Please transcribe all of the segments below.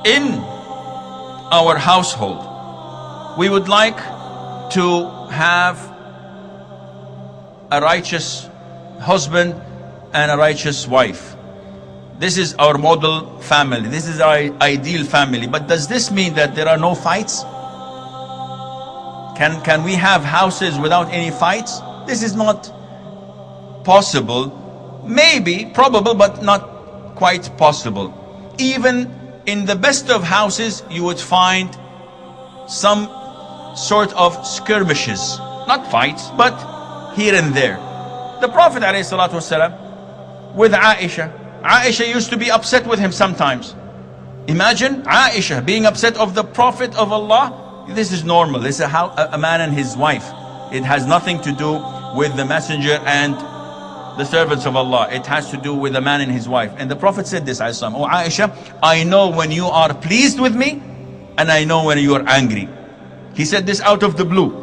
in our household, we would like to have a righteous husband and a righteous wife. This is our model family. This is our ideal family. But does this mean that there are no fights? Can we have houses without any fights? This is not possible. Maybe, probable, but not quite possible. Even in the best of houses, you would find some sort of skirmishes. Not fights, but here and there. The Prophet ﷺ with Aisha used to be upset with him sometimes. Imagine Aisha being upset of the Prophet of Allah. This is normal. This is a man and his wife. It has nothing to do with the messenger and the servants of Allah. It has to do with a man and his wife. And the Prophet said this, "Oh Aisha, I know when you are pleased with me, and I know when you are angry." He said this out of the blue.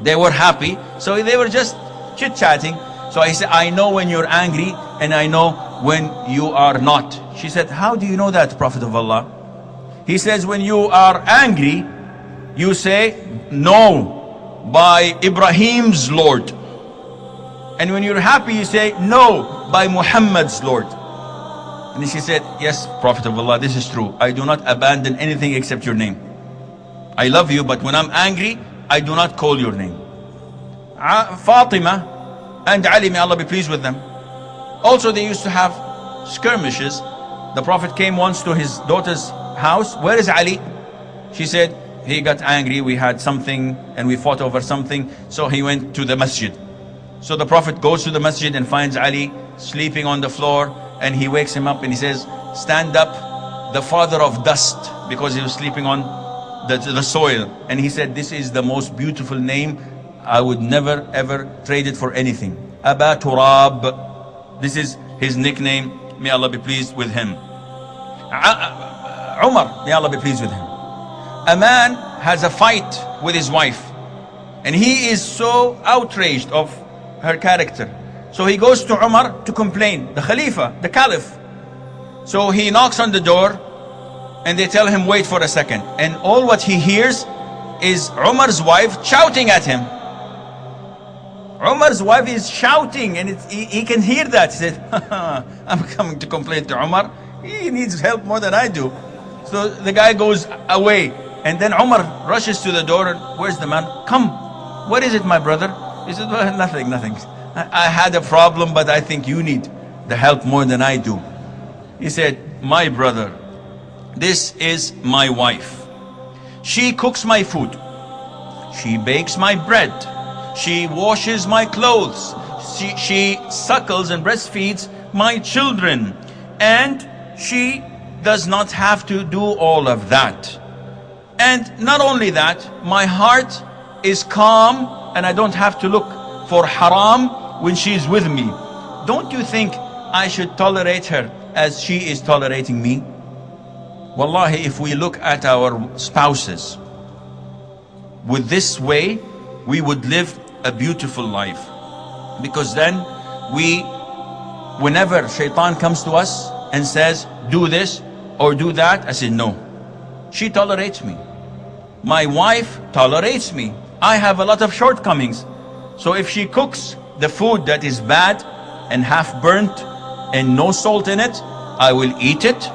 They were happy, so they were just chit-chatting. So he said, "I know when you're angry, and I know when you are not." She said, "How do you know that, Prophet of Allah?" He says, "When you are angry, you say, 'No, by Ibrahim's Lord.' And when you're happy, you say, 'No, by Muhammad's Lord.'" And she said, "Yes, Prophet of Allah, this is true. I do not abandon anything except your name. I love you, but when I'm angry, I do not call your name." Fatima and Ali, may Allah be pleased with them, also they used to have skirmishes. The Prophet came once to his daughter's house. "Where is Ali?" She said, "He got angry, we had something and we fought over something, so he went to the masjid." So the Prophet goes to the masjid and finds Ali sleeping on the floor, and he wakes him up and he says, "Stand up, the father of dust," because he was sleeping on the soil. And he said, "This is the most beautiful name. I would never ever trade it for anything. Aba Turab." This is his nickname. May Allah be pleased with him. Umar, may Allah be pleased with him. A man has a fight with his wife, and he is so outraged of her character. So he goes to Umar to complain, the Khalifa, the Caliph. So he knocks on the door, and they tell him, "Wait for a second." And all what he hears is Umar's wife shouting at him. Umar's wife is shouting, and he can hear that. He said, "I'm coming to complain to Umar. He needs help more than I do." So the guy goes away, and then Umar rushes to the door, and "Where's the man? Come, what is it, my brother?" He said, "Well, nothing. I had a problem, but I think you need the help more than I do." He said, "My brother, this is my wife. She cooks my food. She bakes my bread. She washes my clothes. She suckles and breastfeeds my children. And she does not have to do all of that. And not only that, my heart is calm, and I don't have to look for haram when she's with me. Don't you think I should tolerate her as she is tolerating me?" Wallahi, if we look at our spouses with this way, we would live a beautiful life. Because then whenever shaitan comes to us and says, "Do this or do that," I say, "No, she tolerates me. My wife tolerates me. I have a lot of shortcomings. So if she cooks the food that is bad and half burnt and no salt in it, I will eat it.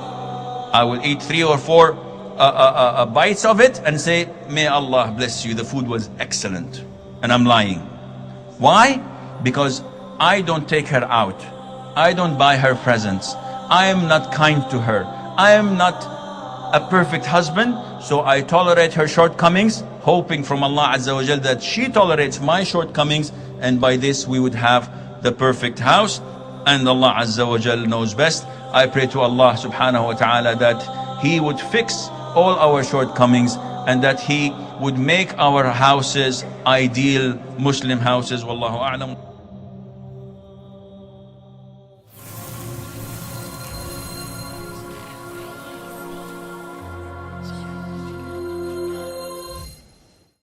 I will eat 3 or 4 bites of it and say, 'May Allah bless you, the food was excellent.' And I'm lying. Why? Because I don't take her out. I don't buy her presents. I am not kind to her. I am not a perfect husband, so I tolerate her shortcomings, hoping from Allah Azza wa Jal that she tolerates my shortcomings, and by this we would have the perfect house. And Allah Azza wa Jal knows best. I pray to Allah subhanahu wa ta'ala that He would fix all our shortcomings, and that He would make our houses ideal Muslim houses. Wallahu a'lam.